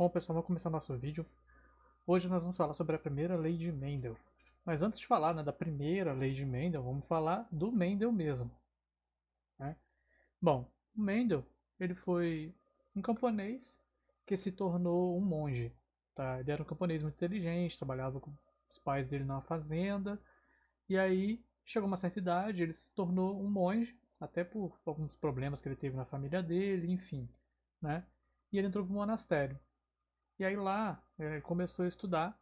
Bom, pessoal, vamos começar nosso vídeo. Hoje nós vamos falar sobre a primeira lei de Mendel. Mas antes de falar, da primeira lei de Mendel, vamos falar do Mendel mesmo, né? Bom, o Mendel, ele foi um camponês que se tornou um monge, tá? Ele era um camponês muito inteligente, trabalhava com os pais dele numa fazenda, e aí chegou uma certa idade, ele se tornou um monge, até por alguns problemas que ele teve na família dele, enfim, né? E ele entrou para o monastério. E aí lá ele começou a estudar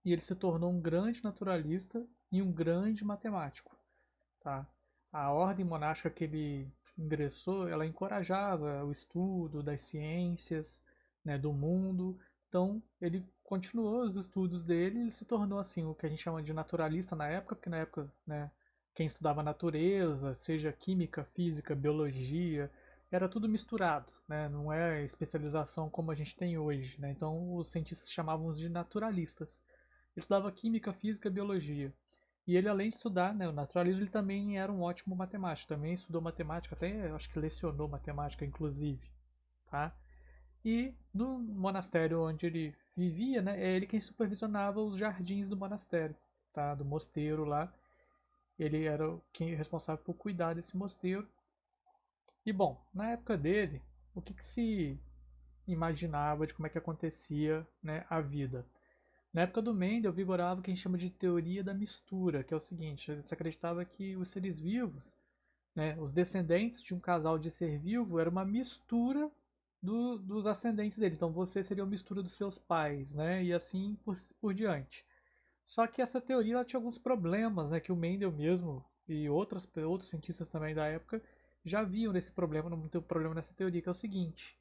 e ele se tornou um grande naturalista e um grande matemático, tá? A ordem monástica que ele ingressou, ela encorajava o estudo das ciências, né, do mundo. Então ele continuou os estudos dele e se tornou assim o que a gente chama de naturalista na época, porque na época, né, quem estudava natureza, seja química, física, biologia, era tudo misturado, né? Não é especialização como a gente tem hoje, né? Então os cientistas chamavam de naturalistas. Ele estudava química, física, biologia. E ele, além de estudar, né, o naturalismo, ele também era um ótimo matemático. Também estudou matemática, até acho que lecionou matemática, inclusive. Tá? E no monastério onde ele vivia, né, é ele quem supervisionava os jardins do monastério, tá? Do mosteiro lá. Ele era quem responsável por cuidar desse mosteiro. E bom, na época dele, o que se imaginava de como é que acontecia, né, a vida? Na época do Mendel vigorava o que a gente chama de teoria da mistura, que é o seguinte: se acreditava que os seres vivos, né, os descendentes de um casal de ser vivo, era uma mistura dos ascendentes dele. Então você seria uma mistura dos seus pais, né, e assim por diante. Só que essa teoria ela tinha alguns problemas, né, que o Mendel mesmo e outros cientistas também da época já viam nesse problema, não muito problema nessa teoria, que é o seguinte: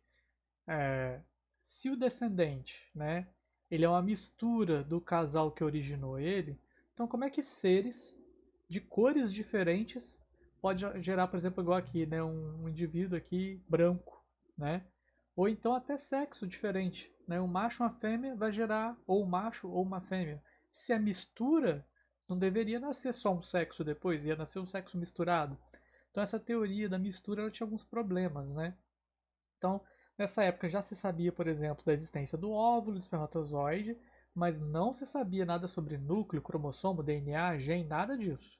é, se o descendente, né, ele é uma mistura do casal que originou ele, então como é que seres de cores diferentes pode gerar, por exemplo, igual aqui, né, um indivíduo aqui branco, né? Ou então até sexo diferente, né? Um macho e uma fêmea vai gerar ou um macho ou uma fêmea. Se é mistura, não deveria nascer só um sexo depois, ia nascer um sexo misturado. Então essa teoria da mistura ela tinha alguns problemas, né? Então, nessa época já se sabia, por exemplo, da existência do óvulo, do espermatozoide, mas não se sabia nada sobre núcleo, cromossomo, DNA, gene, nada disso.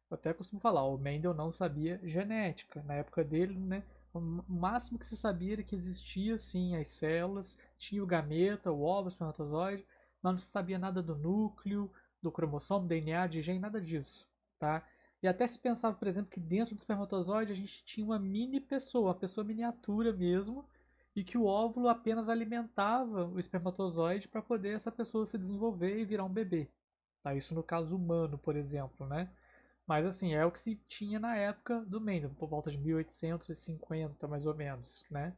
Eu até costumo falar, o Mendel não sabia genética. Na época dele, né, o máximo que se sabia era que existia sim as células, tinha o gameta, o óvulo, o espermatozoide, mas não se sabia nada do núcleo, do cromossomo, DNA, de gene, nada disso, tá? E até se pensava, por exemplo, que dentro do espermatozoide a gente tinha uma mini pessoa, uma pessoa miniatura mesmo, e que o óvulo apenas alimentava o espermatozoide para poder essa pessoa se desenvolver e virar um bebê. Tá? Isso no caso humano, por exemplo, né? Mas assim, é o que se tinha na época do Mendel, por volta de 1850, mais ou menos, né?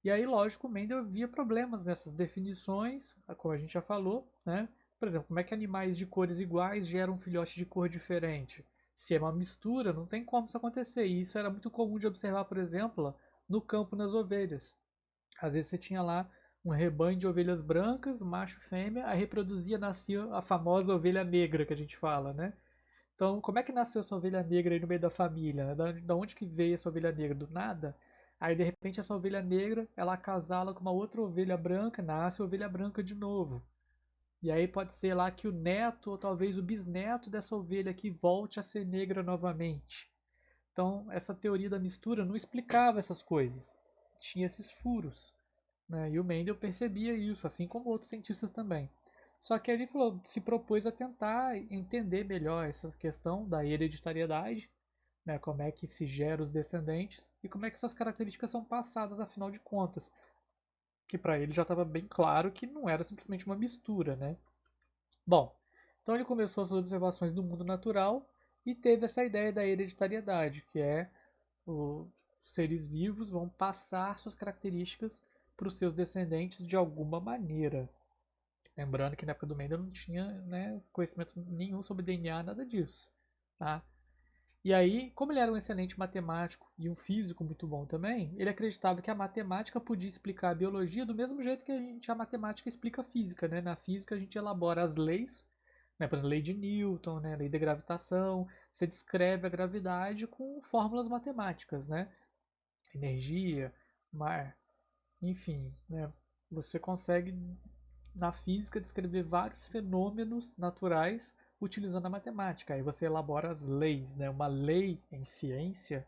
E aí, lógico, o Mendel via problemas nessas definições, como a gente já falou, né? Por exemplo, como é que animais de cores iguais geram um filhote de cor diferente? Se é uma mistura, não tem como isso acontecer. E isso era muito comum de observar, por exemplo, no campo nas ovelhas. Às vezes você tinha lá um rebanho de ovelhas brancas, macho e fêmea, aí reproduzia, nascia a famosa ovelha negra que a gente fala, né? Então, como é que nasceu essa ovelha negra aí no meio da família? Né? Da onde que veio essa ovelha negra? Do nada? Aí, de repente, essa ovelha negra, ela acasala com uma outra ovelha branca, nasce a ovelha branca de novo. E aí pode ser lá que o neto ou talvez o bisneto dessa ovelha aqui volte a ser negra novamente. Então, essa teoria da mistura não explicava essas coisas. Tinha esses furos. Né? E o Mendel percebia isso, assim como outros cientistas também. Só que ele falou, se propôs a tentar entender melhor essa questão da hereditariedade, né? Como é que se gera os descendentes e como é que essas características são passadas, afinal de contas. Que para ele já estava bem claro que não era simplesmente uma mistura, né? Bom, então ele começou as observações do mundo natural e teve essa ideia da hereditariedade, que é os seres vivos vão passar suas características para os seus descendentes de alguma maneira. Lembrando que na época do Mendel não tinha, né, conhecimento nenhum sobre DNA, nada disso. Tá? E aí, como ele era um excelente matemático e um físico muito bom também, ele acreditava que a matemática podia explicar a biologia do mesmo jeito que a matemática explica a física. Né? Na física a gente elabora as leis, né, por exemplo, a lei de Newton, né, a lei da gravitação, você descreve a gravidade com fórmulas matemáticas, né? Energia, mar, enfim, né? você consegue, na física, descrever vários fenômenos naturais utilizando a matemática. Aí você elabora as leis, né? Uma lei em ciência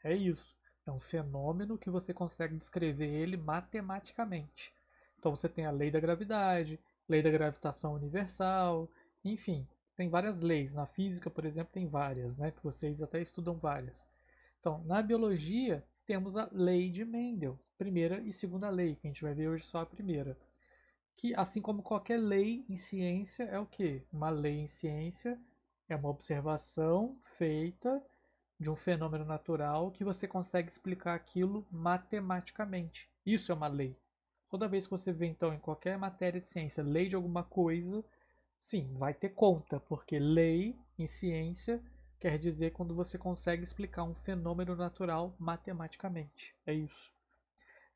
é isso. É um fenômeno que você consegue descrever ele matematicamente. Então você tem a lei da gravidade, lei da gravitação universal, enfim, tem várias leis. Na física, por exemplo, tem várias, né? Que vocês até estudam várias. Então, na biologia, temos a lei de Mendel, primeira e segunda lei, que a gente vai ver hoje só a primeira. Que, assim como qualquer lei em ciência, é o quê? Uma lei em ciência é uma observação feita de um fenômeno natural que você consegue explicar aquilo matematicamente. Isso é uma lei. Toda vez que você vê, então, em qualquer matéria de ciência, lei de alguma coisa, sim, vai ter conta, porque lei em ciência quer dizer quando você consegue explicar um fenômeno natural matematicamente. É isso.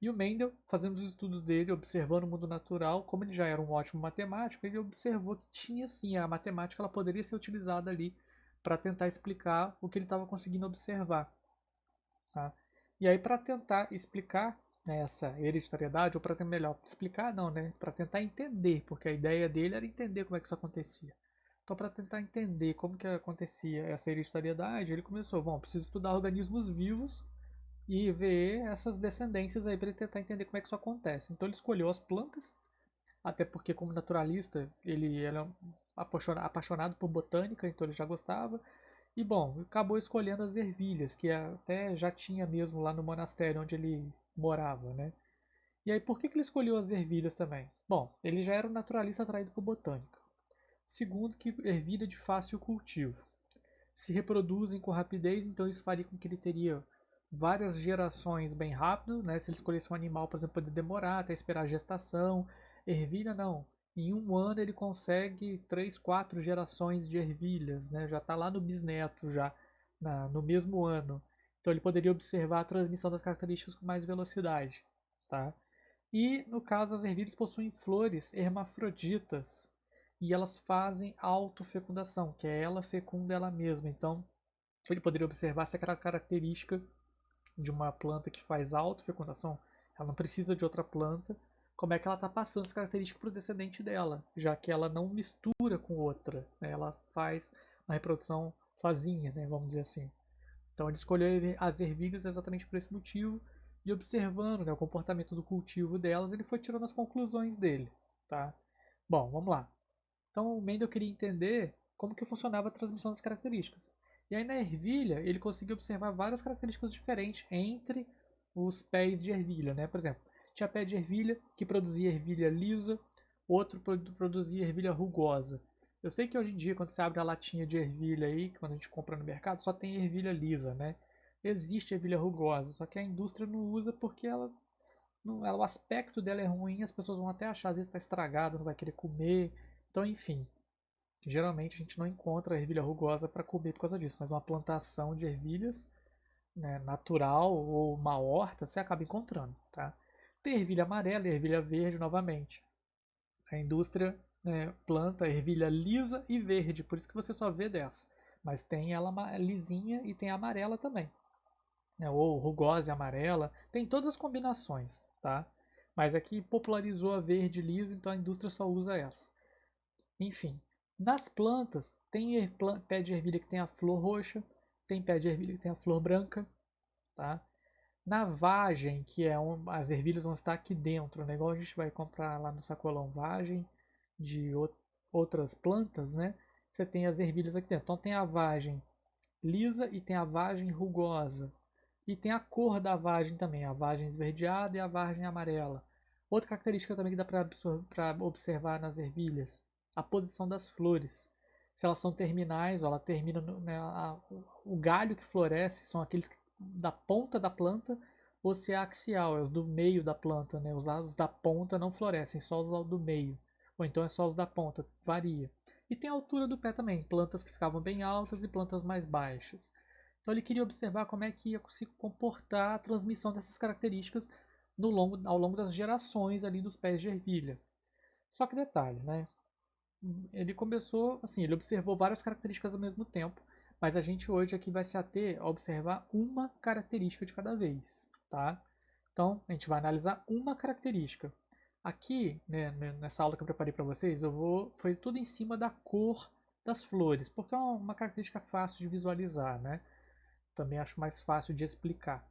E o Mendel, fazendo os estudos dele, observando o mundo natural, como ele já era um ótimo matemático, ele observou que tinha sim, a matemática ela poderia ser utilizada ali para tentar explicar o que ele estava conseguindo observar. Tá? E aí, para tentar explicar, né, essa hereditariedade, ou para melhor explicar, não, né, para tentar entender, porque a ideia dele era entender como é que isso acontecia. Então, para tentar entender como que acontecia essa hereditariedade, ele começou, bom, preciso estudar organismos vivos e ver essas descendências aí para ele tentar entender como é que isso acontece. Então, ele escolheu as plantas, até porque como naturalista ele era apaixonado por botânica, então ele já gostava. E bom, acabou escolhendo as ervilhas, que até já tinha mesmo lá no monastério onde ele morava, né? E aí por que ele escolheu as ervilhas também? Bom, ele já era um naturalista atraído por botânica. Segundo, que ervilha é de fácil cultivo. Se reproduzem com rapidez, então isso faria com que ele teria várias gerações bem rápido, né? Se ele escolhesse um animal, por exemplo, poder demorar até esperar a gestação. Ervilha não. Em um ano ele consegue 3, 4 gerações de ervilhas, né? Já está lá no bisneto, já no mesmo ano. Então ele poderia observar a transmissão das características com mais velocidade. Tá? E no caso as ervilhas possuem flores hermafroditas e elas fazem autofecundação, que é ela fecunda ela mesma. Então ele poderia observar se aquela característica de uma planta que faz autofecundação, ela não precisa de outra planta, como é que ela está passando essa característica para o descendente dela, já que ela não mistura com outra, né? Ela faz uma reprodução sozinha, né? Vamos dizer assim. Então ele escolheu as ervilhas exatamente por esse motivo e observando, né, o comportamento do cultivo delas, ele foi tirando as conclusões dele, tá? Bom, vamos lá. Então o Mendel queria entender como que funcionava a transmissão das características. E aí na ervilha ele conseguiu observar várias características diferentes entre os pés de ervilha, né? Por exemplo, tinha pé de ervilha que produzia ervilha lisa, outro produzia ervilha rugosa. Eu sei que hoje em dia quando você abre a latinha de ervilha aí, quando a gente compra no mercado, só tem ervilha lisa, né? Existe ervilha rugosa, só que a indústria não usa porque o aspecto dela é ruim, as pessoas vão até achar, às vezes está estragado, não vai querer comer. Então, enfim, geralmente a gente não encontra a ervilha rugosa para comer por causa disso, mas uma plantação de ervilhas, né, natural ou uma horta você acaba encontrando, tá? Tem ervilha amarela e ervilha verde novamente. A indústria, né, planta ervilha lisa e verde, por isso que você só vê dessa. Mas tem ela lisinha e tem a amarela também, né, ou rugosa e amarela, tem todas as combinações, tá? Mas aqui popularizou a verde lisa, então a indústria só usa essa. Enfim, nas plantas, tem pé de ervilha que tem a flor roxa, tem pé de ervilha que tem a flor branca, tá? Na vagem, que é as ervilhas vão estar aqui dentro, né? Igual a gente vai comprar lá no sacolão vagem de outras plantas, né? Você tem as ervilhas aqui dentro. Então tem a vagem lisa e tem a vagem rugosa. E tem a cor da vagem também, a vagem esverdeada e a vagem amarela. Outra característica também que dá para observar nas ervilhas, a posição das flores. Se elas são terminais, ou ela termina né, o galho que floresce são aqueles da ponta da planta, ou se é axial, é os do meio da planta, né? Os da ponta não florescem, só os do meio. Ou então é só os da ponta, varia. E tem a altura do pé também, plantas que ficavam bem altas e plantas mais baixas. Então ele queria observar como é que ia se comportar a transmissão dessas características ao longo das gerações ali dos pés de ervilha. Só que detalhe, né? Ele começou, assim, ele observou várias características ao mesmo tempo, mas a gente hoje aqui vai se ater a observar uma característica de cada vez, tá? Então, a gente vai analisar uma característica. Aqui, né, nessa aula que eu preparei para vocês, foi tudo em cima da cor das flores, porque é uma característica fácil de visualizar, né? Também acho mais fácil de explicar.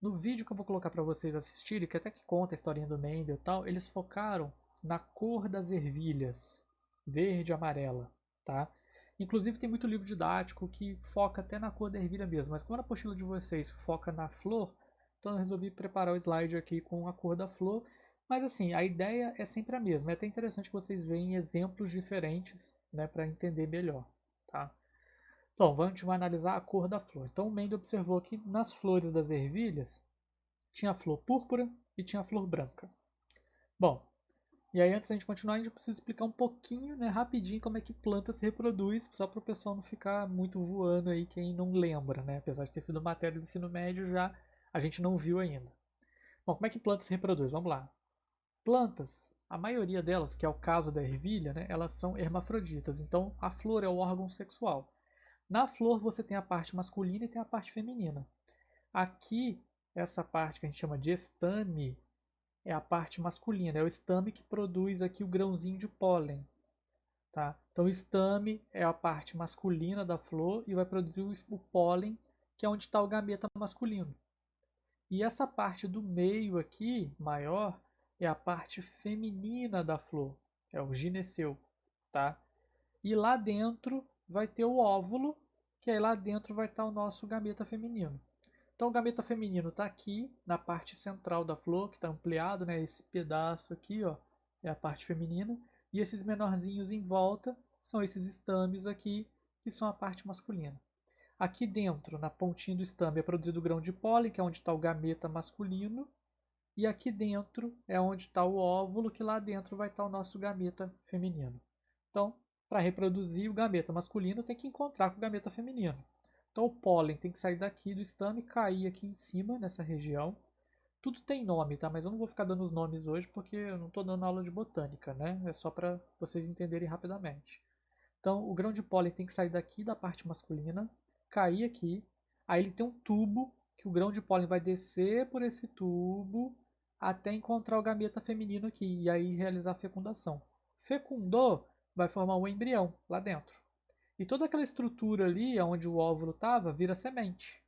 No vídeo que eu vou colocar para vocês assistirem, que até que conta a historinha do Mendel e tal, eles focaram na cor das ervilhas, verde e amarela, tá? Inclusive tem muito livro didático que foca até na cor da ervilha mesmo, mas como a apostila de vocês foca na flor, então eu resolvi preparar o slide aqui com a cor da flor. Mas assim, a ideia é sempre a mesma. É até interessante que vocês vejam exemplos diferentes, né, para entender melhor, tá? Então, a gente vai analisar a cor da flor. Então, o Mendel observou que nas flores das ervilhas tinha a flor púrpura e tinha a flor branca. Bom, e aí antes da gente continuar, a gente precisa explicar um pouquinho, né, rapidinho, como é que planta se reproduz, só para o pessoal não ficar muito voando aí, quem não lembra, né? Apesar de ter sido matéria do ensino médio, já a gente não viu ainda. Bom, como é que planta se reproduz? Vamos lá. Plantas, a maioria delas, que é o caso da ervilha, né, elas são hermafroditas, então a flor é o órgão sexual. Na flor você tem a parte masculina e tem a parte feminina. Aqui, essa parte que a gente chama de estame é a parte masculina, é o estame que produz aqui o grãozinho de pólen, tá? Então o estame é a parte masculina da flor e vai produzir o pólen, que é onde está o gameta masculino. E essa parte do meio aqui, maior, é a parte feminina da flor, é o gineceu, tá? E lá dentro vai ter o óvulo, que aí lá dentro vai estar o nosso gameta feminino. Então o gameta feminino está aqui na parte central da flor, que está ampliado, né? Esse pedaço aqui, ó, é a parte feminina. E esses menorzinhos em volta são esses estames aqui, que são a parte masculina. Aqui dentro, na pontinha do estame, é produzido o grão de pólen, que é onde está o gameta masculino. E aqui dentro é onde está o óvulo, que lá dentro vai estar o nosso gameta feminino. Então, para reproduzir o gameta masculino, tem que encontrar com o gameta feminino. Então, o pólen tem que sair daqui do estame e cair aqui em cima, nessa região. Tudo tem nome, tá? Mas eu não vou ficar dando os nomes hoje porque eu não estou dando aula de botânica, né? É só para vocês entenderem rapidamente. Então, o grão de pólen tem que sair daqui da parte masculina, cair aqui. Aí ele tem um tubo que o grão de pólen vai descer por esse tubo até encontrar o gameta feminino aqui e aí realizar a fecundação. Fecundou, vai formar um embrião lá dentro. E toda aquela estrutura ali, onde o óvulo estava, vira semente.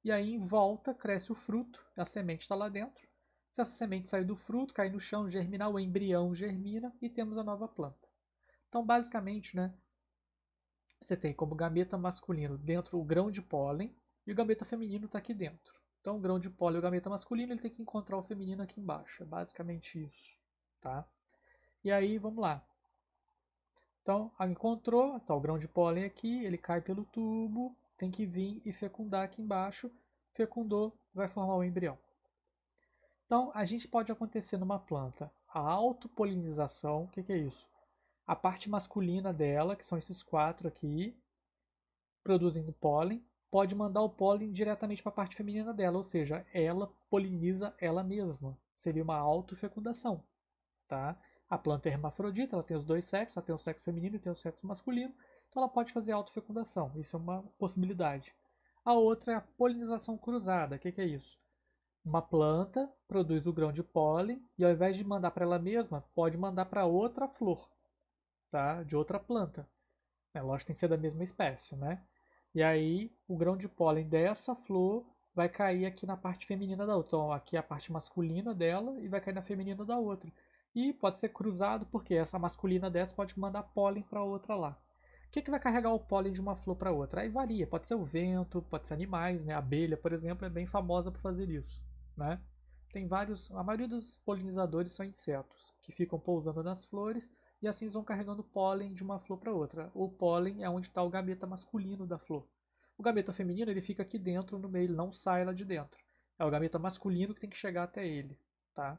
E aí em volta cresce o fruto, a semente está lá dentro. Se essa semente sair do fruto, cair no chão, germinar, o embrião germina e temos a nova planta. Então, basicamente, né, você tem como gameta masculino dentro o grão de pólen e o gameta feminino está aqui dentro. Então, o grão de pólen e o gameta masculino ele tem que encontrar o feminino aqui embaixo. É basicamente isso, tá? E aí, vamos lá. Então, encontrou, tá o grão de pólen aqui, ele cai pelo tubo, tem que vir e fecundar aqui embaixo. Fecundou, vai formar o embrião. Então, a gente pode acontecer numa planta a autopolinização, o que é isso? A parte masculina dela, que são esses quatro aqui, produzem o pólen, pode mandar o pólen diretamente para a parte feminina dela, ou seja, ela poliniza ela mesma. Seria uma autofecundação, tá? A planta é hermafrodita, ela tem os dois sexos, ela tem o sexo feminino e tem o sexo masculino, então ela pode fazer autofecundação, isso é uma possibilidade. A outra é a polinização cruzada, o que é isso? Uma planta produz o grão de pólen e ao invés de mandar para ela mesma, pode mandar para outra flor, tá? De outra planta. É lógico que tem que ser da mesma espécie, né? E aí o grão de pólen dessa flor vai cair aqui na parte feminina da outra. Então aqui é a parte masculina dela e vai cair na feminina da outra. E pode ser cruzado porque essa masculina dessa pode mandar pólen para outra lá. O que vai carregar o pólen de uma flor para outra? Aí varia, pode ser o vento, pode ser animais, né? A abelha, por exemplo, é bem famosa por fazer isso, né? Tem vários, a maioria dos polinizadores são insetos que ficam pousando nas flores e assim eles vão carregando pólen de uma flor para outra. O pólen é onde está o gameta masculino da flor. O gameta feminino ele fica aqui dentro no meio, ele não sai lá de dentro. É o gameta masculino que tem que chegar até ele, tá?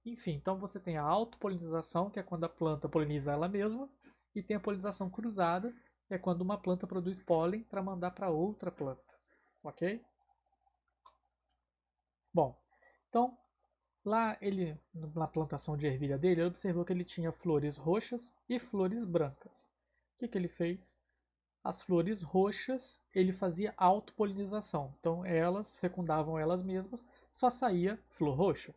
Enfim, então você tem a autopolinização, que é quando a planta poliniza ela mesma, e tem a polinização cruzada, que é quando uma planta produz pólen para mandar para outra planta, ok? Bom, então lá ele, na plantação de ervilha dele, ele observou que ele tinha flores roxas e flores brancas. O que ele fez? As flores roxas ele fazia autopolinização, então elas fecundavam elas mesmas, só saía flor roxa.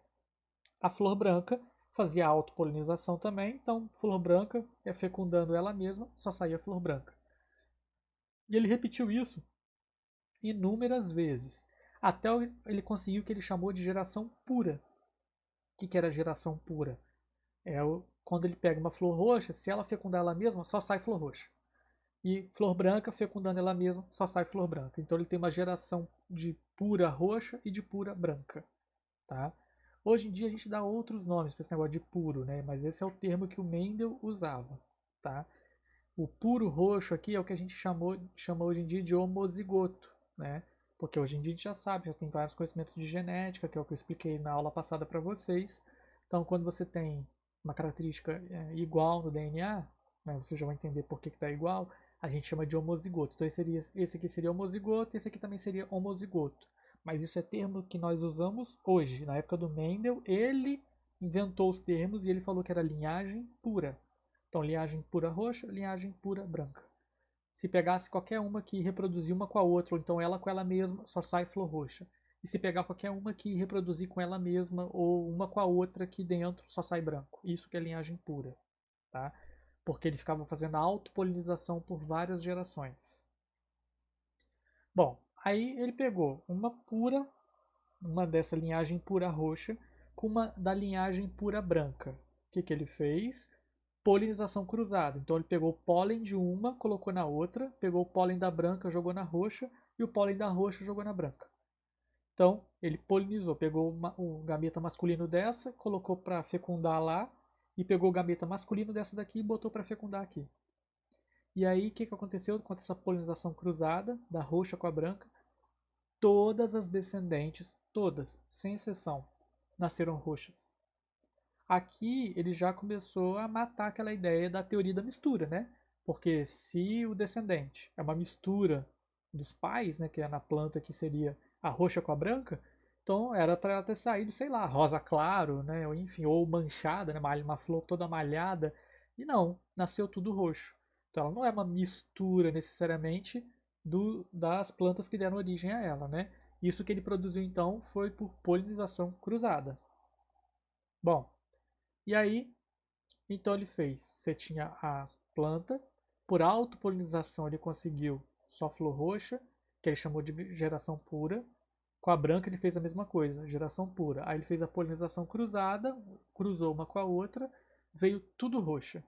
A flor branca fazia autopolinização também, então flor branca ia fecundando ela mesma, só saía flor branca. E ele repetiu isso inúmeras vezes, até ele conseguiu o que ele chamou de geração pura. O que era geração pura? Quando ele pega uma flor roxa, se ela fecundar ela mesma, só sai flor roxa. E flor branca, fecundando ela mesma, só sai flor branca. Então ele tem uma geração de pura roxa e de pura branca. Tá? Hoje em dia a gente dá outros nomes para esse negócio de puro, né? Mas esse é o termo que o Mendel usava. Tá? O puro roxo aqui é o que a gente chama hoje em dia de homozigoto, né? Porque hoje em dia a gente já sabe, já tem vários conhecimentos de genética, que é o que eu expliquei na aula passada para vocês. Então, quando você tem uma característica igual no DNA, né, você já vai entender por que está igual, a gente chama de homozigoto. Então, esse aqui seria homozigoto e esse aqui também seria homozigoto. Mas isso é termo que nós usamos hoje. Na época do Mendel, ele inventou os termos e ele falou que era linhagem pura. Então, linhagem pura roxa, linhagem pura branca. Se pegasse qualquer uma que reproduzir uma com a outra, ou então ela com ela mesma, só sai flor roxa. E se pegar qualquer uma que reproduzir com ela mesma, ou uma com a outra aqui dentro, só sai branco. Isso que é linhagem pura. Tá? Porque ele ficava fazendo a autopolinização por várias gerações. Bom, aí ele pegou uma dessa linhagem pura roxa, com uma da linhagem pura branca. O que ele fez? Polinização cruzada. Então ele pegou o pólen de uma, colocou na outra, pegou o pólen da branca, jogou na roxa, e o pólen da roxa jogou na branca. Então ele polinizou, pegou o gameta masculino dessa, colocou para fecundar lá, e pegou o gameta masculino dessa daqui e botou para fecundar aqui. E aí o que aconteceu com essa polinização cruzada, da roxa com a branca? Todas as descendentes, todas, sem exceção, nasceram roxas. Aqui ele já começou a matar aquela ideia da teoria da mistura, né? Porque se o descendente é uma mistura dos pais, né, que é na planta que seria a roxa com a branca, então era para ela ter saído, sei lá, rosa claro, né, ou enfim, ou manchada, né, uma flor toda malhada, e não, nasceu tudo roxo. Então ela não é uma mistura necessariamente das plantas que deram origem a ela, né? Isso que ele produziu então foi por polinização cruzada. Bom, e aí, então ele fez. Você tinha a planta, por autopolinização ele conseguiu só flor roxa, que ele chamou de geração pura. Com a branca ele fez a mesma coisa, geração pura. Aí ele fez a polinização cruzada, cruzou uma com a outra, veio tudo roxa.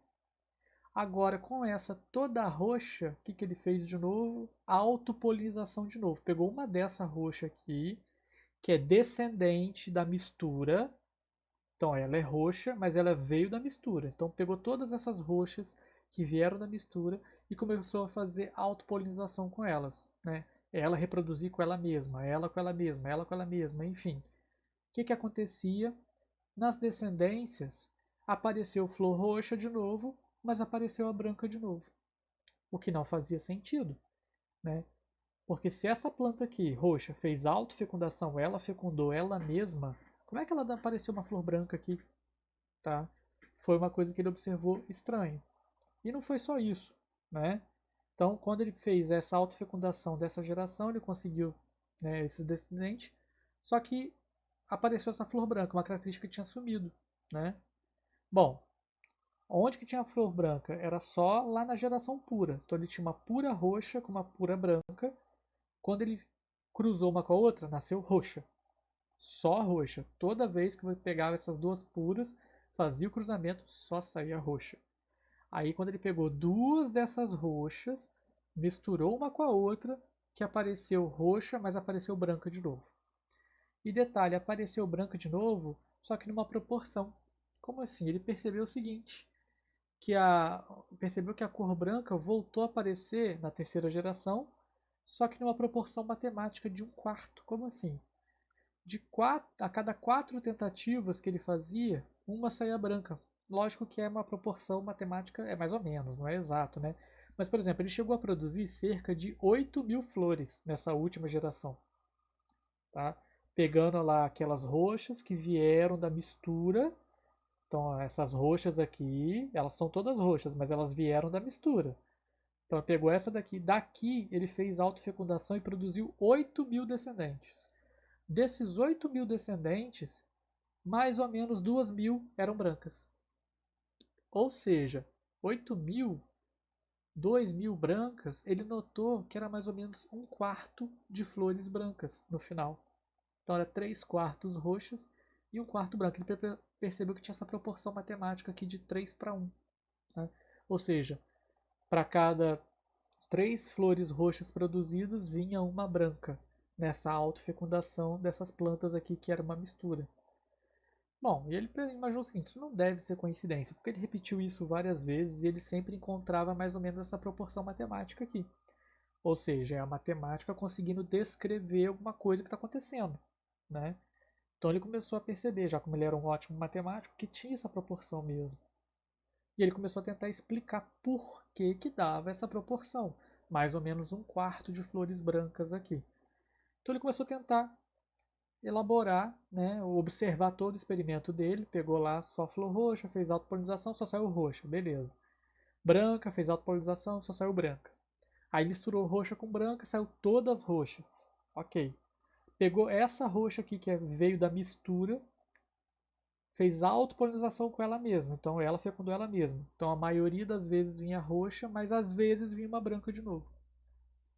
Agora com essa toda roxa, o que ele fez de novo? Autopolinização de novo. Pegou uma dessa roxa aqui, que é descendente da mistura. Então ela é roxa, mas ela veio da mistura. Então pegou todas essas roxas que vieram da mistura e começou a fazer autopolinização com elas, né? Ela reproduzir com ela mesma, ela com ela mesma, ela com ela mesma, enfim. O que acontecia? Nas descendências apareceu flor roxa de novo, mas apareceu a branca de novo. O que não fazia sentido, né? Porque se essa planta aqui, roxa, fez autofecundação, ela fecundou ela mesma, como é que ela apareceu uma flor branca aqui? Tá? Foi uma coisa que ele observou estranho. E não foi só isso, né? Então, quando ele fez essa autofecundação dessa geração, ele conseguiu, né, esse descendente, só que apareceu essa flor branca, uma característica que tinha sumido, né? Bom, onde que tinha a flor branca? Era só lá na geração pura. Então ele tinha uma pura roxa com uma pura branca. Quando ele cruzou uma com a outra, nasceu roxa. Só roxa. Toda vez que você pegava essas duas puras, fazia o cruzamento, só saía roxa. Aí quando ele pegou duas dessas roxas, misturou uma com a outra, que apareceu roxa, mas apareceu branca de novo. E detalhe, apareceu branca de novo, só que numa proporção. Como assim? Ele percebeu o seguinte, percebeu que a cor branca voltou a aparecer na terceira geração, só que numa proporção matemática de 1/4. Como assim? A cada 4 tentativas que ele fazia, uma saía branca. Lógico que é uma proporção matemática, é mais ou menos, não é exato, né? Mas, por exemplo, ele chegou a produzir cerca de 8.000 flores nessa última geração. Tá? Pegando lá aquelas roxas que vieram da mistura. Então, essas roxas aqui, elas são todas roxas, mas elas vieram da mistura. Então, ele pegou essa daqui. Daqui, ele fez autofecundação e produziu 8.000 descendentes. Desses 8.000 descendentes, mais ou menos 2.000 eram brancas. Ou seja, 8.000, 2.000 brancas, ele notou que era mais ou menos um quarto de flores brancas no final. Então era 3 quartos roxas e um quarto branco. Ele percebeu que tinha essa proporção matemática aqui de 3:1. Né? Ou seja, para cada 3 flores roxas produzidas, vinha uma branca nessa autofecundação dessas plantas aqui, que era uma mistura. Bom, e ele imaginou o seguinte: isso não deve ser coincidência, porque ele repetiu isso várias vezes e ele sempre encontrava mais ou menos essa proporção matemática aqui. Ou seja, é a matemática conseguindo descrever alguma coisa que está acontecendo. Né? Então ele começou a perceber, já como ele era um ótimo matemático, que tinha essa proporção mesmo. E ele começou a tentar explicar por que que dava essa proporção. Mais ou menos um quarto de flores brancas aqui. Então ele começou a tentar elaborar, né, observar todo o experimento dele, pegou lá só flor roxa, fez autopolinização, só saiu roxa, beleza. Branca, fez autopolinização, só saiu branca. Aí misturou roxa com branca, saiu todas roxas. Ok. Pegou essa roxa aqui que veio da mistura, fez autopolinização com ela mesma. Então ela fecundou ela mesma. Então a maioria das vezes vinha roxa, mas às vezes vinha uma branca de novo.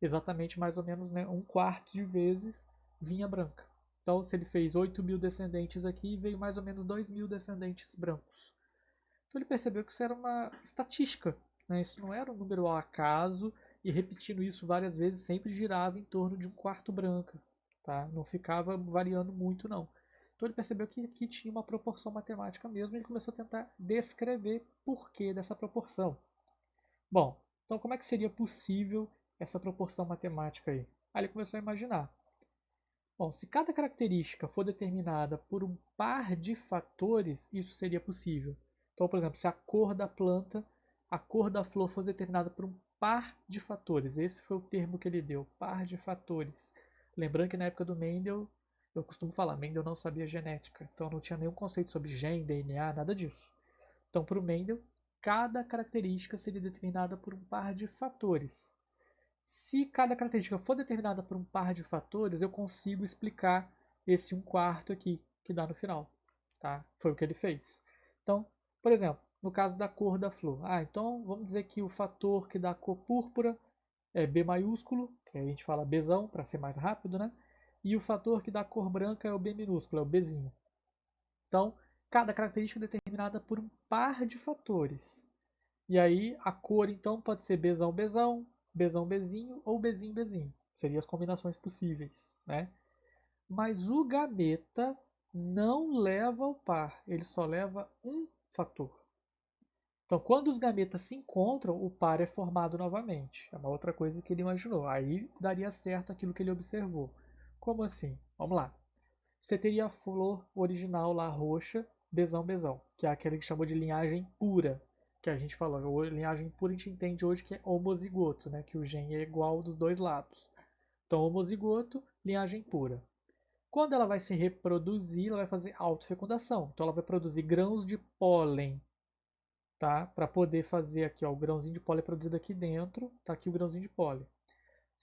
Exatamente mais ou menos, né, um quarto de vezes vinha branca. Então se ele fez 8.000 descendentes aqui, veio mais ou menos 2.000 descendentes brancos. Então ele percebeu que isso era uma estatística. Né? Isso não era um número ao acaso, e repetindo isso várias vezes sempre girava em torno de um quarto branca. Tá? Não ficava variando muito não. Então ele percebeu que aqui tinha uma proporção matemática mesmo e ele começou a tentar descrever por que dessa proporção. Bom, então como é que seria possível essa proporção matemática aí? Aí ele começou a imaginar. Bom, se cada característica for determinada por um par de fatores, isso seria possível. Então, por exemplo, se a cor da planta, a cor da flor for determinada por um par de fatores, esse foi o termo que ele deu, par de fatores. Lembrando que na época do Mendel, eu costumo falar, Mendel não sabia genética, então não tinha nenhum conceito sobre gene, DNA, nada disso. Então, para o Mendel, cada característica seria determinada por um par de fatores. Se cada característica for determinada por um par de fatores, eu consigo explicar esse um quarto aqui, que dá no final. Tá? Foi o que ele fez. Então, por exemplo, no caso da cor da flor. Então vamos dizer que o fator que dá a cor púrpura é B maiúsculo, que a gente fala Bzão, para ser mais rápido, né? E o fator que dá a cor branca é o B minúsculo, é o Bzinho. Então, cada característica é determinada por um par de fatores. E aí a cor então pode ser Bzão Bzão, Bzão Bzinho ou Bzinho Bzinho. Seriam as combinações possíveis, né? Mas o gameta não leva ao par, ele só leva um fator. Então, quando os gametas se encontram, o par é formado novamente. É uma outra coisa que ele imaginou. Aí daria certo aquilo que ele observou. Como assim? Vamos lá. Você teria a flor original lá roxa, Bzão Bzão, que é aquele que chamou de linhagem pura, que a gente falou. Linhagem pura a gente entende hoje que é homozigoto, né? Que o gene é igual dos dois lados. Então, homozigoto, linhagem pura. Quando ela vai se reproduzir, ela vai fazer autofecundação. Então, ela vai produzir grãos de pólen, tá? Para poder fazer aqui, ó, o grãozinho de pólen é produzido aqui dentro, tá aqui o grãozinho de pólen.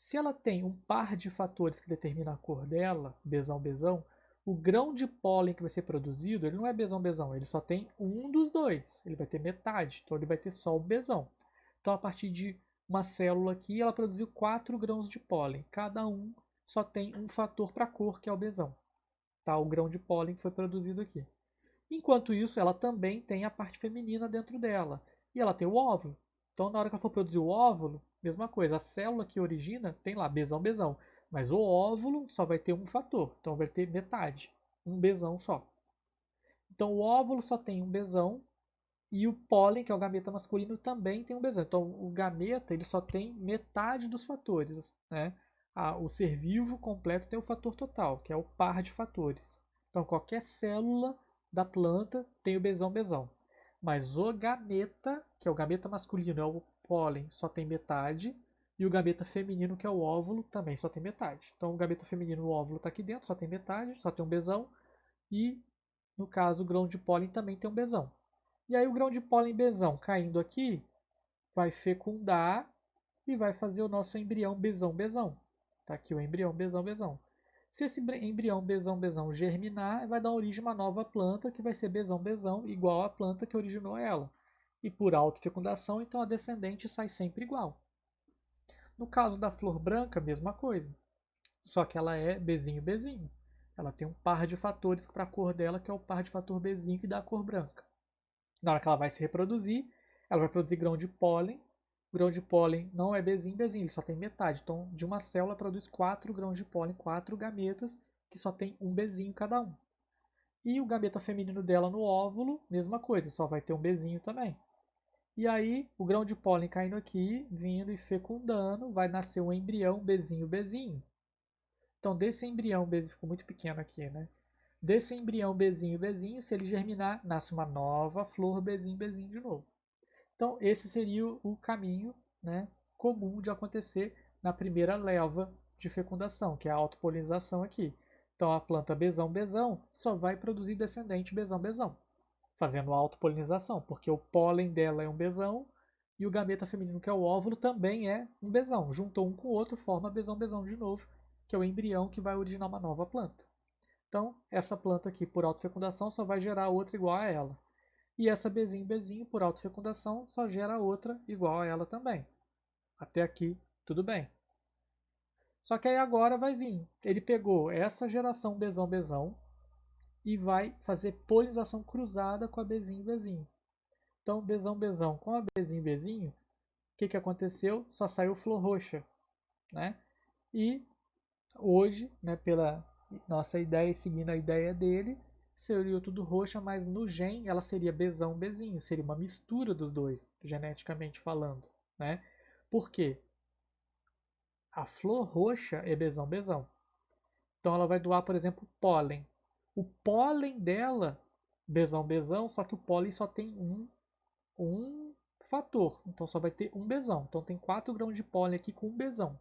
Se ela tem um par de fatores que determina a cor dela, Bzão Bzão, o grão de pólen que vai ser produzido, ele não é Bzão Bzão, ele só tem um dos dois. Ele vai ter metade, então ele vai ter só o Bzão. Então a partir de uma célula aqui, ela produziu 4 grãos de pólen. Cada um só tem um fator para a cor, que é o Bzão. Tá? O grão de pólen que foi produzido aqui. Enquanto isso, ela também tem a parte feminina dentro dela. E ela tem o óvulo. Então, na hora que ela for produzir o óvulo, mesma coisa. A célula que origina tem lá Bzão, Bzão. Mas o óvulo só vai ter um fator. Então, vai ter metade. Um Bzão só. Então, o óvulo só tem um Bzão. E o pólen, que é o gameta masculino, também tem um Bzão. Então, o gameta ele só tem metade dos fatores. Né? O ser vivo completo tem o fator total, que é o par de fatores. Então, qualquer célula da planta tem o Bzão Bzão. Mas o gameta, que é o gameta masculino, é o pólen, só tem metade. E o gameta feminino, que é o óvulo, também só tem metade. Então, o gameta feminino, o óvulo, está aqui dentro, só tem metade, só tem um Bzão. E, no caso, o grão de pólen também tem um Bzão. E aí o grão de pólen Bzão caindo aqui vai fecundar e vai fazer o nosso embrião Bzão Bzão. Tá aqui o embrião Bzão Bzão. Se esse embrião besão germinar, vai dar origem a uma nova planta que vai ser besão igual à planta que originou ela. E por autofecundação, então a descendente sai sempre igual. No caso da flor branca, mesma coisa. Só que ela é bezinho. Ela tem um par de fatores para a cor dela, que é o par de fator bezinho que dá a cor branca. Na hora que ela vai se reproduzir, ela vai produzir grão de pólen. O grão de pólen não é bezinho, ele só tem metade. Então, de uma célula produz 4 grãos de pólen, 4 gametas, que só tem um bezinho cada um. E o gameta feminino dela no óvulo, mesma coisa, só vai ter um bezinho também. E aí, o grão de pólen caindo aqui, vindo e fecundando, vai nascer um embrião bezinho. Então, desse embrião bezinho, ficou muito pequeno aqui, né? Desse embrião bezinho, se ele germinar, nasce uma nova flor bezinho de novo. Então, esse seria o caminho, né, comum de acontecer na primeira leva de fecundação, que é a autopolinização aqui. Então, a planta besão só vai produzir descendente besão, fazendo a autopolinização, porque o pólen dela é um besão e o gameta feminino, que é o óvulo, também é um besão. Juntou um com o outro, forma besão de novo, que é o embrião que vai originar uma nova planta. Então, essa planta aqui, por autofecundação, só vai gerar outra igual a ela. E essa bezinho, por autofecundação, só gera outra igual a ela também. Até aqui, tudo bem. Só que aí agora vai vir. Ele pegou essa geração besão e vai fazer polinização cruzada com a bezinho. Então, besão com a bezinho, o que aconteceu? Só saiu flor roxa, né? E hoje, né, pela nossa ideia, seguindo a ideia dele, seria tudo roxa, mas no gen ela seria bezinho, seria uma mistura dos dois, geneticamente falando, né? Por quê? A flor roxa é besão. Então ela vai doar, por exemplo, pólen. O pólen dela, besão, só que o pólen só tem um fator, então só vai ter um besão. Então tem 4 grãos de pólen aqui com um besão.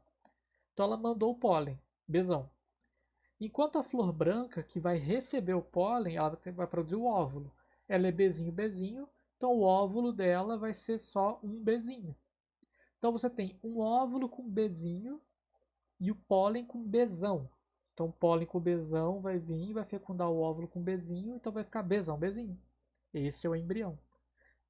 Então ela mandou o pólen, besão. Enquanto a flor branca, que vai receber o pólen, ela vai produzir o óvulo. Ela é bezinho, então o óvulo dela vai ser só um bezinho. Então você tem um óvulo com bezinho e o pólen com besão. Então o pólen com besão vai vir e vai fecundar o óvulo com bezinho, então vai ficar bezinho. Esse é o embrião.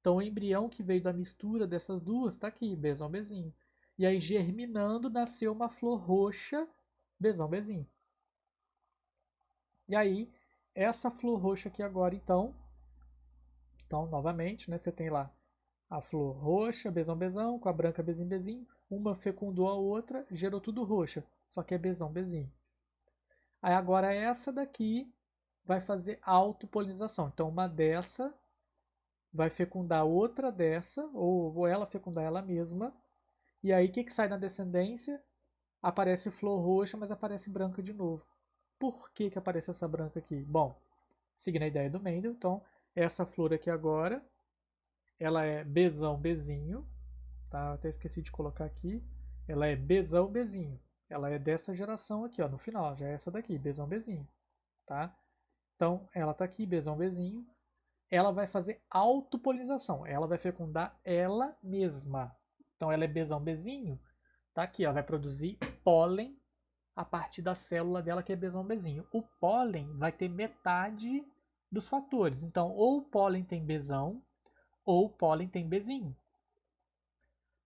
Então o embrião que veio da mistura dessas duas está aqui, bezinho. E aí germinando nasceu uma flor roxa, bezinho. E aí, essa flor roxa aqui agora, então, novamente, né, você tem lá a flor roxa, besão, com a branca bezinho. Uma fecundou a outra, gerou tudo roxa, só que é bezinho. Aí agora essa daqui vai fazer autopolinização. Então uma dessa vai fecundar outra dessa, ou ela fecundar ela mesma. E aí o que sai na descendência? Aparece flor roxa, mas aparece branca de novo. Por que aparece essa branca aqui? Bom, seguindo a ideia do Mendel, então essa flor aqui agora, ela é bezinho, tá? Eu até esqueci de colocar aqui. Ela é bezinho. Ela é dessa geração aqui, ó, no final, já é essa daqui, bezinho, tá? Então, ela tá aqui, bezinho. Ela vai fazer autopolinização. Ela vai fecundar ela mesma. Então, ela é bezinho. Tá aqui, ó, vai produzir pólen a partir da célula dela que é bezinho. O pólen vai ter metade dos fatores. Então, ou o pólen tem besão, ou o pólen tem bezinho.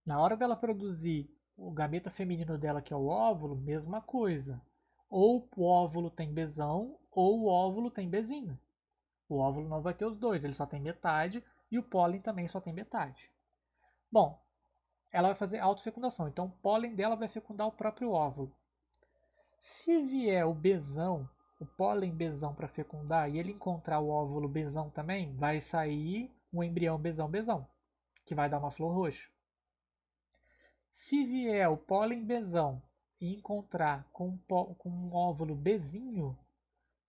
Na hora dela produzir o gameta feminino dela, que é o óvulo, mesma coisa. Ou o óvulo tem besão, ou o óvulo tem bezinho. O óvulo não vai ter os dois, ele só tem metade, e o pólen também só tem metade. Bom, ela vai fazer autofecundação, então o pólen dela vai fecundar o próprio óvulo. Se vier o besão, o pólen besão para fecundar, e ele encontrar o óvulo besão também, vai sair um embrião besão, que vai dar uma flor roxa. Se vier o pólen besão e encontrar com um óvulo bezinho,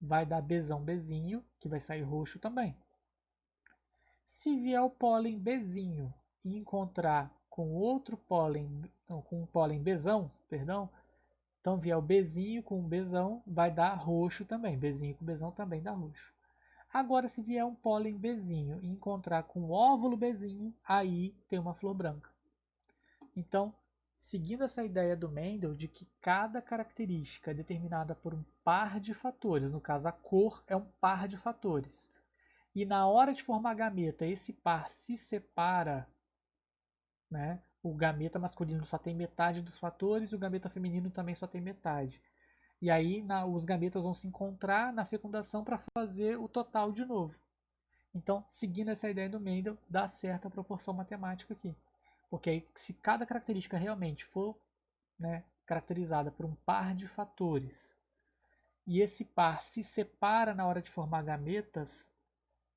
vai dar bezinho, que vai sair roxo também. Se vier o pólen bezinho e encontrar com outro pólen, não, com um pólen besão, perdão, então vier o bezinho com um besão, vai dar roxo também. Bezinho com besão também dá roxo. Agora, se vier um pólen bezinho e encontrar com o óvulo bezinho, aí tem uma flor branca. Então, seguindo essa ideia do Mendel de que cada característica é determinada por um par de fatores, no caso a cor é um par de fatores, e na hora de formar gameta esse par se separa, né? O gameta masculino só tem metade dos fatores e o gameta feminino também só tem metade. E aí os gametas vão se encontrar na fecundação para fazer o total de novo. Então, seguindo essa ideia do Mendel, dá certa proporção matemática aqui. Porque aí, se cada característica realmente for, né, caracterizada por um par de fatores e esse par se separa na hora de formar gametas,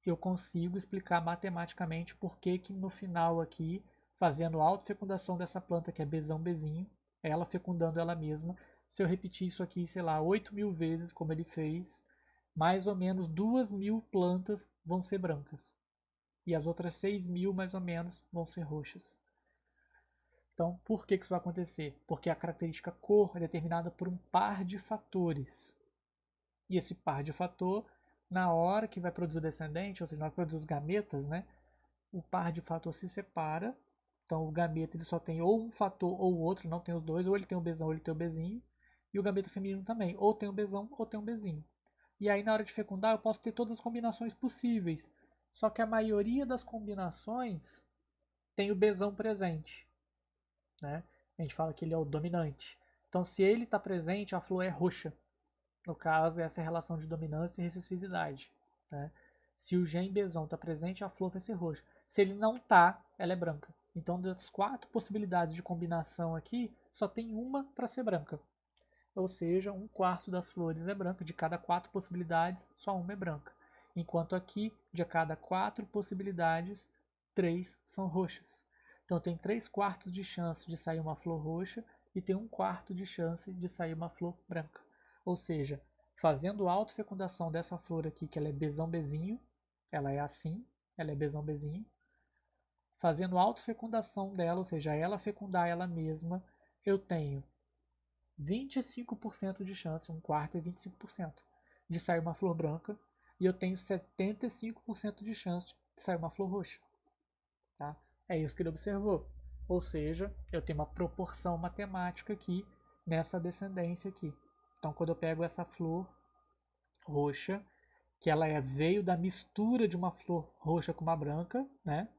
eu consigo explicar matematicamente por que que no final aqui, fazendo a autofecundação dessa planta que é Bzão Bzinho, ela fecundando ela mesma, se eu repetir isso aqui, sei lá, 8.000 vezes como ele fez, mais ou menos 2.000 plantas vão ser brancas. E as outras 6.000 mais ou menos vão ser roxas. Então, por que isso vai acontecer? Porque a característica cor é determinada por um par de fatores. E esse par de fator, na hora que vai produzir o descendente, ou seja, na hora que produzir os gametas, né, o par de fator se separa. Então o gameta ele só tem ou um fator ou o outro, não tem os dois, ou ele tem o Bzão ou ele tem o Bzinho. E o gameta feminino também, ou tem o Bzão ou tem o Bzinho. E aí na hora de fecundar eu posso ter todas as combinações possíveis. Só que a maioria das combinações tem o Bzão presente, né? A gente fala que ele é o dominante. Então se ele está presente, a flor é roxa. No caso, essa é a relação de dominância e recessividade. Né? Se o gen Bzão está presente, a flor vai ser roxa. Se ele não está, ela é branca. Então, das 4 possibilidades de combinação aqui, só tem uma para ser branca. Ou seja, 1/4 das flores é branca. De cada 4 possibilidades, só uma é branca. Enquanto aqui, de cada 4 possibilidades, 3 são roxas. Então, tem 3/4 de chance de sair uma flor roxa e tem 1/4 de chance de sair uma flor branca. Ou seja, fazendo a autofecundação dessa flor aqui, que ela é Bzão Bzinho, ela é assim, ela é Bzão Bzinho. Fazendo a autofecundação dela, ou seja, ela fecundar ela mesma, eu tenho 25% de chance, 1/4 é 25%, de sair uma flor branca, e eu tenho 75% de chance de sair uma flor roxa. Tá? É isso que ele observou. Ou seja, eu tenho uma proporção matemática aqui nessa descendência aqui. Então, quando eu pego essa flor roxa, que ela veio da mistura de uma flor roxa com uma branca, né?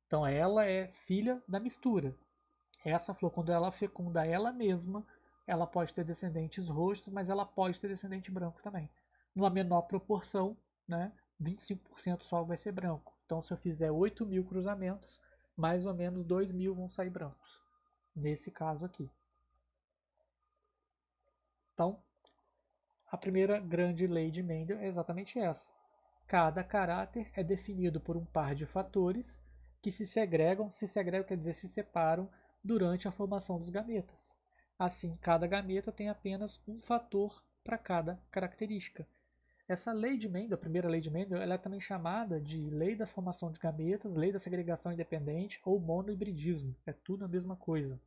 Então, ela é filha da mistura. Essa flor, quando ela fecunda ela mesma, ela pode ter descendentes roxos, mas ela pode ter descendente branco também. Numa menor proporção, né? 25% só vai ser branco. Então, se eu fizer 8.000 cruzamentos, mais ou menos 2.000 vão sair brancos. Nesse caso aqui. Então, a primeira grande lei de Mendel é exatamente essa. Cada caráter é definido por um par de fatores que se segregam quer dizer se separam durante a formação dos gametas. Assim, cada gameta tem apenas um fator para cada característica. Essa lei de Mendel, a primeira lei de Mendel, ela é também chamada de lei da formação de gametas, lei da segregação independente ou monohibridismo. É tudo a mesma coisa.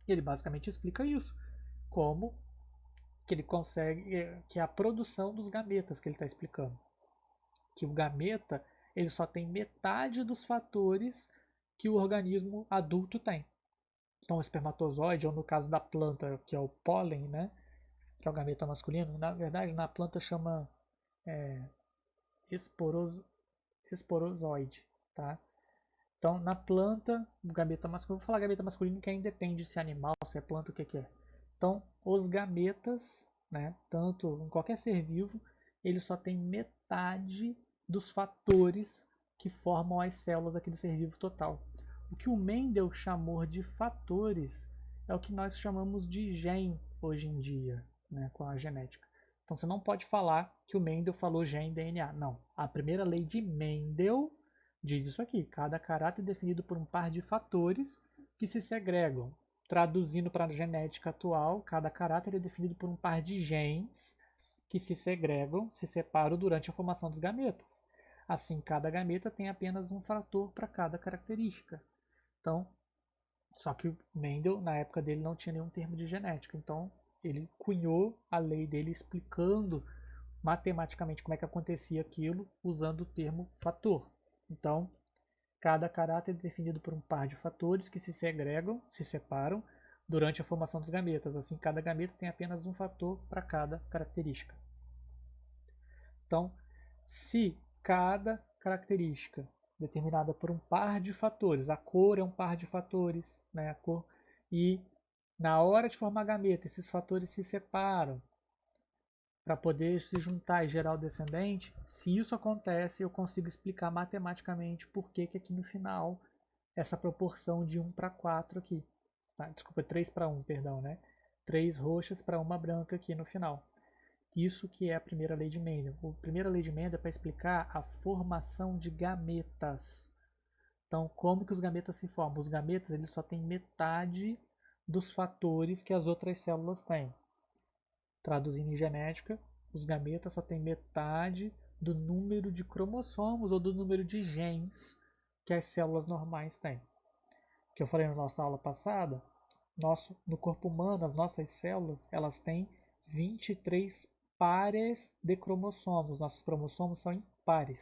E ele basicamente explica isso, como que ele consegue, que é a produção dos gametas que ele está explicando. Que o gameta ele só tem metade dos fatores que o organismo adulto tem. Então o espermatozoide, ou no caso da planta, que é o pólen, né, que é o gameta masculino, na verdade na planta chama esporoso, esporozoide, tá? Então na planta, o gameta masculino, vou falar gameta masculino que ainda depende se é animal, se é planta, o que é. Então os gametas, né, tanto em qualquer ser vivo, ele só tem metade dos fatores que formam as células aqui do ser vivo total. O que o Mendel chamou de fatores é o que nós chamamos de gen hoje em dia, né, com a genética. Então você não pode falar que o Mendel falou gen e DNA. Não. A primeira lei de Mendel diz isso aqui. Cada caráter é definido por um par de fatores que se segregam. Traduzindo para a genética atual, cada caráter é definido por um par de genes que se segregam, se separam durante a formação dos gametas. Assim, cada gameta tem apenas um fator para cada característica. Então, só que o Mendel, na época dele, não tinha nenhum termo de genética. Então, ele cunhou a lei dele explicando matematicamente como é que acontecia aquilo usando o termo fator. Então, Cada caráter é definido por um par de fatores que se segregam, se separam, durante a formação dos gametas. Assim, cada gameta tem apenas um fator para cada característica. Então, se cada característica determinada por um par de fatores, a cor é um par de fatores, né, a cor, e na hora de formar a gameta, esses fatores se separam para poder se juntar e gerar o descendente. Se isso acontece, eu consigo explicar matematicamente por que aqui no final essa proporção de 1 para 4 aqui. Tá? Desculpa, 3 para 1, perdão, né? 3 roxas para uma branca aqui no final. Isso que é a primeira lei de Mendel. A primeira lei de Mendel é para explicar a formação de gametas. Então, como que os gametas se formam? Os gametas eles só têm metade dos fatores que as outras células têm. Traduzindo em genética, os gametas só têm metade do número de cromossomos ou do número de genes que as células normais têm. Que eu falei na nossa aula passada, no corpo humano, as nossas células, elas têm 23 pares de cromossomos. Nossos cromossomos são impares.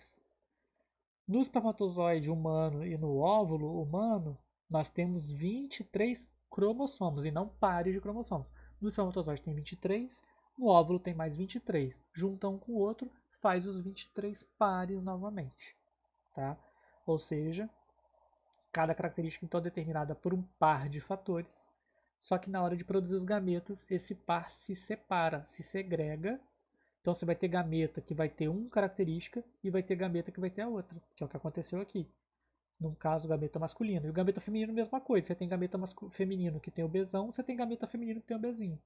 No espermatozoide humano e no óvulo humano, nós temos 23 cromossomos e não pares de cromossomos. No espermatozoide tem 23, no óvulo tem mais 23. Junta um com o outro, faz os 23 pares novamente. Tá? Ou seja, cada característica então é determinada por um par de fatores, só que na hora de produzir os gametas, esse par se separa, se segrega. Então você vai ter gameta que vai ter uma característica e vai ter gameta que vai ter a outra, que é o que aconteceu aqui. No caso, gameta masculino. E o gameta feminino, mesma coisa. Você tem gameta feminino que tem o Bzão, você tem gameta feminino que tem o Bzinho.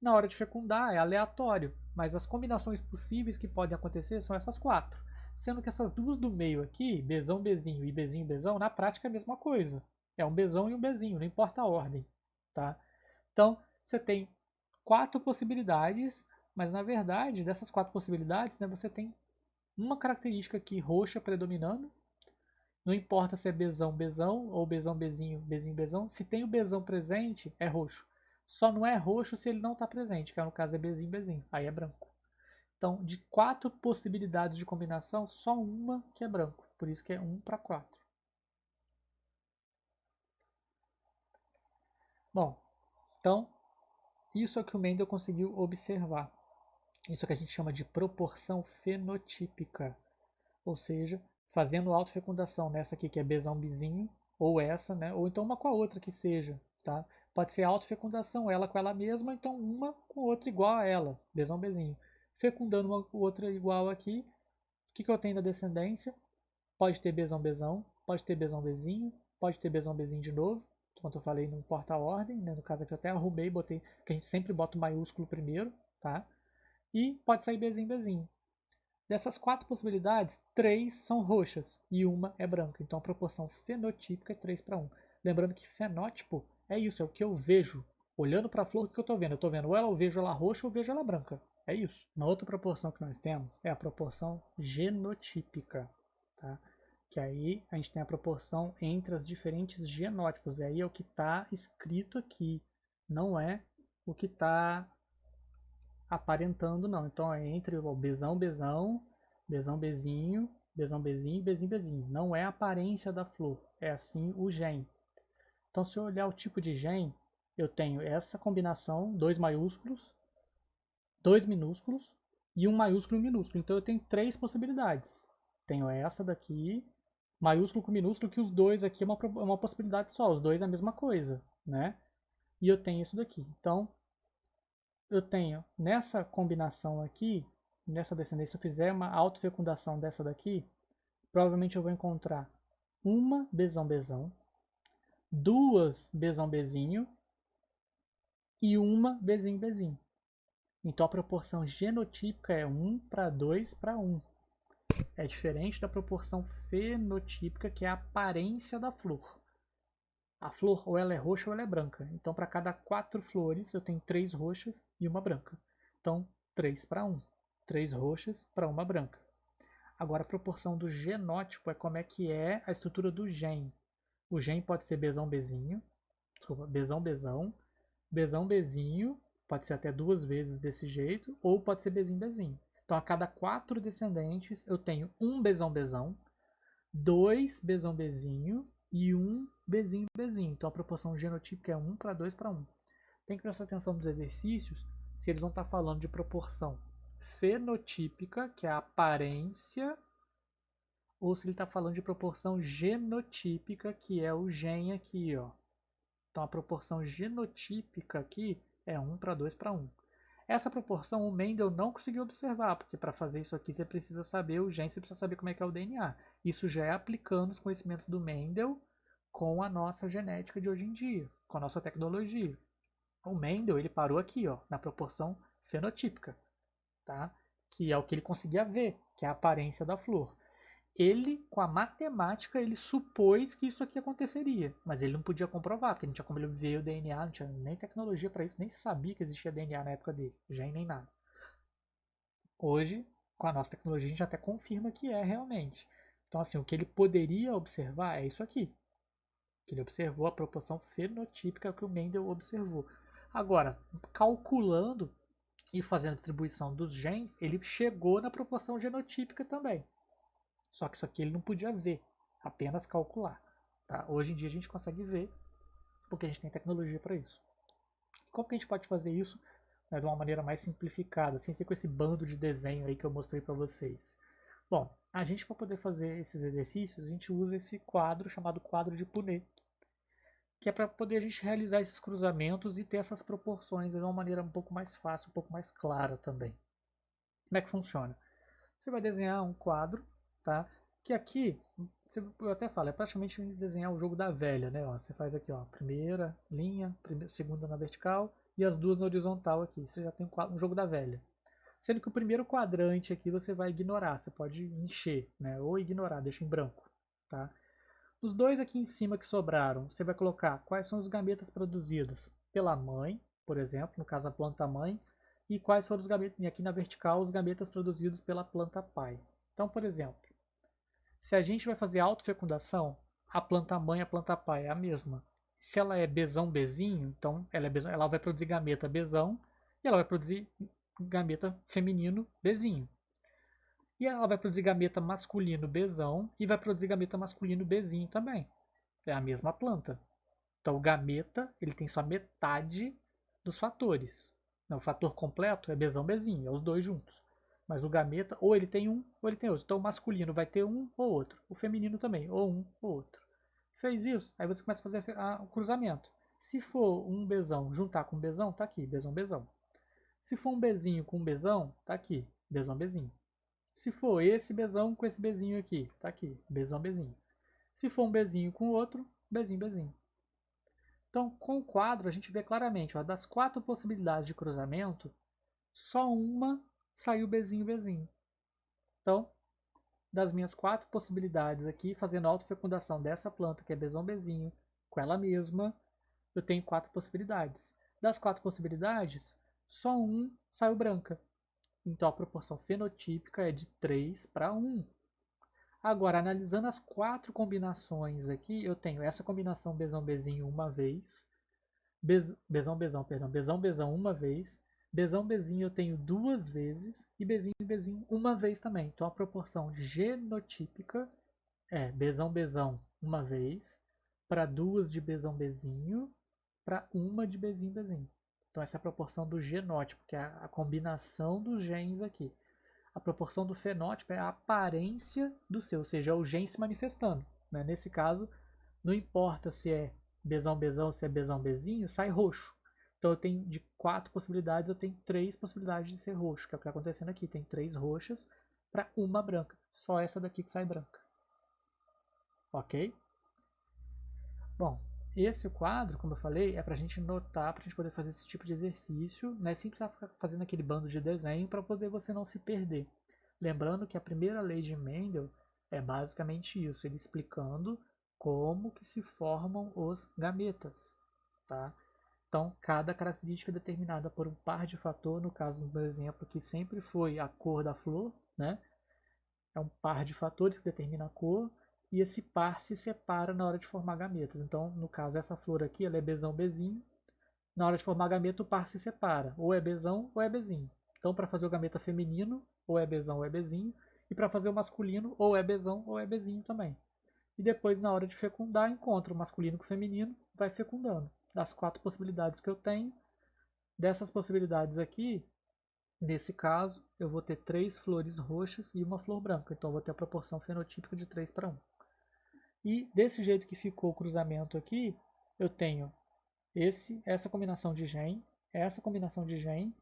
Na hora de fecundar é aleatório, mas as combinações possíveis que podem acontecer são essas 4. Sendo que essas duas do meio aqui, Bzão, Bzinho e Bzinho, Bzão, na prática é a mesma coisa. É um Bzão e um Bzinho, não importa a ordem. Tá? Então, você tem 4 possibilidades, mas na verdade, dessas 4 possibilidades, né, você tem uma característica aqui roxa predominando. Não importa se é Bzão, Bzão ou Bzão, Bzinho, Bzinho, Bzão. Se tem o Bzão presente, é roxo. Só não é roxo se ele não está presente, que no caso é Bzinho, Bzinho. Aí é branco. Então, de 4 possibilidades de combinação, só uma que é branco. Por isso que é 1 para 4. Bom, então, isso é o que o Mendel conseguiu observar. Isso é o que a gente chama de proporção fenotípica. Ou seja, fazendo autofecundação nessa aqui que é Bzão, Bzinho, ou essa, né? Ou então uma com a outra que seja, tá? Pode ser autofecundação, ela com ela mesma, então uma com outra igual a ela, Bzão, Bzinho. Fecundando uma com outra igual aqui, o que eu tenho da descendência? Pode ter Bzão, Bzão, pode ter Bzão, Bzinho, pode ter Bzão, Bzinho de novo. Como eu falei, não importa a ordem, né? No caso aqui eu até arrumei, botei, que a gente sempre bota o maiúsculo primeiro, tá? E pode sair Bzinho, Bzinho. Dessas 4 possibilidades, 3 são roxas e uma é branca. Então a proporção fenotípica é 3 para 1. Lembrando que fenótipo é isso, é o que eu vejo. Olhando para a flor, o que eu estou vendo? Eu estou vendo ou eu vejo ela roxa ou eu vejo ela branca. É isso. Uma outra proporção que nós temos é a proporção genotípica. Tá? Que aí a gente tem a proporção entre os diferentes genótipos. E aí é o que está escrito aqui. Não é o que está aparentando, não. Então é entre o Bzão, Bzão, Bzão, Bzinho, Bzão, Bzinho, Bzinho, Bzinho. Não é a aparência da flor, é assim o gene. Então se eu olhar o tipo de gene, eu tenho essa combinação, 2 maiúsculos, 2 minúsculos e um maiúsculo e um minúsculo. Então eu tenho 3 possibilidades. Tenho essa daqui, maiúsculo com minúsculo, que os dois aqui é uma possibilidade só, os dois é a mesma coisa, né? E eu tenho isso daqui. Então, eu tenho nessa combinação aqui, nessa descendência, se eu fizer uma autofecundação dessa daqui, provavelmente eu vou encontrar uma Bzão Bzão, duas Bzão Bzinho e uma Bzinho Bzinho. Então a proporção genotípica é 1 para 2 para 1. É diferente da proporção fenotípica, que é a aparência da flor. A flor ou ela é roxa ou ela é branca. Então para cada 4 flores eu tenho 3 roxas e uma branca. Então 3 para 1. 3 roxas para uma branca. Agora a proporção do genótipo é como é que é a estrutura do gene. O gene pode ser Bzão Bzinho, desculpa, Bzão Bzão, Bzão Bzinho, pode ser até 2 vezes desse jeito, ou pode ser Bzinho Bzinho. Então a cada 4 descendentes eu tenho um Bzão Bzão, 2 Bzão Bzinho e 1 Bzinho Bzinho. Então a proporção genotípica é 1 para 2 para 1. Tem que prestar atenção nos exercícios se eles vão estar falando de proporção fenotípica, que é a aparência, ou se ele está falando de proporção genotípica, que é o gen aqui, ó. Então a proporção genotípica aqui é 1 para 2 para 1. Essa proporção o Mendel não conseguiu observar, porque para fazer isso aqui você precisa saber o gen, você precisa saber como é que é o DNA. Isso já é aplicando os conhecimentos do Mendel com a nossa genética de hoje em dia, com a nossa tecnologia. O Mendel ele parou aqui, ó, na proporção fenotípica, tá? Que é o que ele conseguia ver, que é a aparência da flor. Ele, com a matemática, ele supôs que isso aqui aconteceria, mas ele não podia comprovar, porque não tinha como ele ver o DNA, não tinha nem tecnologia para isso, nem sabia que existia DNA na época dele, já nem nada. Hoje, com a nossa tecnologia, a gente até confirma que é realmente. Então, assim, o que ele poderia observar é isso aqui. Que ele observou a proporção fenotípica que o Mendel observou. Agora, calculando e fazendo a distribuição dos genes, ele chegou na proporção genotípica também. Só que isso aqui ele não podia ver, apenas calcular. Tá? Hoje em dia a gente consegue ver, porque a gente tem tecnologia para isso. Como que a gente pode fazer isso, né, de uma maneira mais simplificada, sem ser com esse bando de desenho aí que eu mostrei para vocês? Bom, a gente para poder fazer esses exercícios, a gente usa esse quadro chamado quadro de Punnett, que é para poder a gente realizar esses cruzamentos e ter essas proporções de uma maneira um pouco mais fácil, um pouco mais clara também. Como é que funciona? Você vai desenhar um quadro, tá? Que aqui, eu até falo, é praticamente desenhar o jogo da velha, né? Ó, você faz aqui, ó, primeira linha, segunda na vertical e as duas na horizontal aqui. Você já tem um jogo da velha. Sendo que o primeiro quadrante aqui você vai ignorar, você pode encher, né? Ou ignorar, deixa em branco, tá? Os dois aqui em cima que sobraram, você vai colocar quais são os gametas produzidos pela mãe, por exemplo, no caso a planta mãe, e quais foram os gametas, e aqui na vertical, os gametas produzidos pela planta pai. Então, por exemplo, se a gente vai fazer autofecundação, a planta mãe e a planta pai é a mesma. Se ela é Bzão Bzinho, então ela vai produzir gameta Bzão e ela vai produzir gameta feminino Bzinho. E ela vai produzir gameta masculino Bzão e vai produzir gameta masculino Bzinho também. É a mesma planta. Então o gameta ele tem só metade dos fatores. O fator completo é Bzão Bzinho, é os dois juntos. Mas o gameta ou ele tem um ou ele tem outro. Então o masculino vai ter um ou outro. O feminino também, ou um ou outro. Fez isso, aí você começa a fazer o cruzamento. Se for um Bzão juntar com um Bzão, tá aqui, Bzão Bzão. Se for um Bzinho com um Bzão, tá aqui, Bzão Bzinho. Se for esse Bzão com esse Bzinho aqui, tá aqui, Bzão Bzinho. Se for um Bzinho com outro, Bzinho Bzinho. Então, com o quadro, a gente vê claramente, ó, das 4 possibilidades de cruzamento, só uma saiu Bzinho Bzinho. Então, das minhas 4 possibilidades aqui, fazendo a autofecundação dessa planta, que é Bzão Bzinho, com ela mesma, eu tenho 4 possibilidades. Das 4 possibilidades, só um saiu branca. Então, a proporção fenotípica é de 3 para 1. Agora, analisando as 4 combinações aqui, eu tenho essa combinação Bzão Bzinho uma vez, Bzão Bzão, perdão, Bzão Bzão uma vez, Bzão Bzinho eu tenho 2 vezes e Bzinho Bzinho uma vez também. Então a proporção genotípica é Bzão Bzão uma vez, para 2 de Bzão Bzinho, para uma de Bzinho Bzinho. Então essa é a proporção do genótipo, que é a combinação dos genes aqui. A proporção do fenótipo é a aparência do seu, ou seja, é o gene se manifestando. Né? Nesse caso, não importa se é Bzão Bzão, se é Bzão Bzinho, sai roxo. Então eu tenho de 4 possibilidades, eu tenho 3 possibilidades de ser roxo, que é o que está acontecendo aqui. Tem 3 roxas para uma branca. Só essa daqui que sai branca. Ok? Bom, esse quadro, como eu falei, é para a gente notar, para a gente poder fazer esse tipo de exercício, né? Sem precisar ficar fazendo aquele bando de desenho para poder você não se perder. Lembrando que a primeira lei de Mendel é basicamente isso, ele explicando como que se formam os gametas, tá? Então, cada característica é determinada por um par de fator, no caso do meu exemplo que sempre foi a cor da flor, né? É um par de fatores que determina a cor, e esse par se separa na hora de formar gametas. Então, no caso, essa flor aqui, ela é Bzão Bzinho. Na hora de formar gameta, o par se separa. Ou é Bzão ou é Bzinho. Então, para fazer o gameta feminino, ou é Bzão ou é Bzinho. E para fazer o masculino, ou é Bzão ou é Bzinho também. E depois, na hora de fecundar, encontra o masculino com o feminino, vai fecundando. Das 4 possibilidades que eu tenho, dessas possibilidades aqui, nesse caso, eu vou ter 3 flores roxas e uma flor branca. Então eu vou ter a proporção fenotípica de 3 para 1. E desse jeito que ficou o cruzamento aqui, eu tenho essa combinação de gen, essa combinação de gen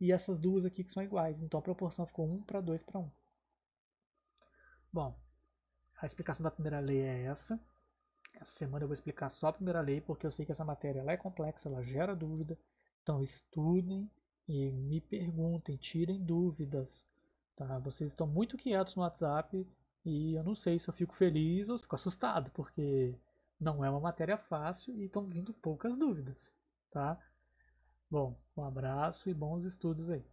e essas duas aqui que são iguais. Então a proporção ficou 1 para 2 para 1. Bom, a explicação da primeira lei é essa. Essa semana eu vou explicar só a primeira lei, porque eu sei que essa matéria ela é complexa, ela gera dúvida. Então estudem e me perguntem, tirem dúvidas. Tá? Vocês estão muito quietos no WhatsApp e eu não sei se eu fico feliz ou se fico assustado, porque não é uma matéria fácil e estão vindo poucas dúvidas. Tá? Bom, um abraço e bons estudos aí.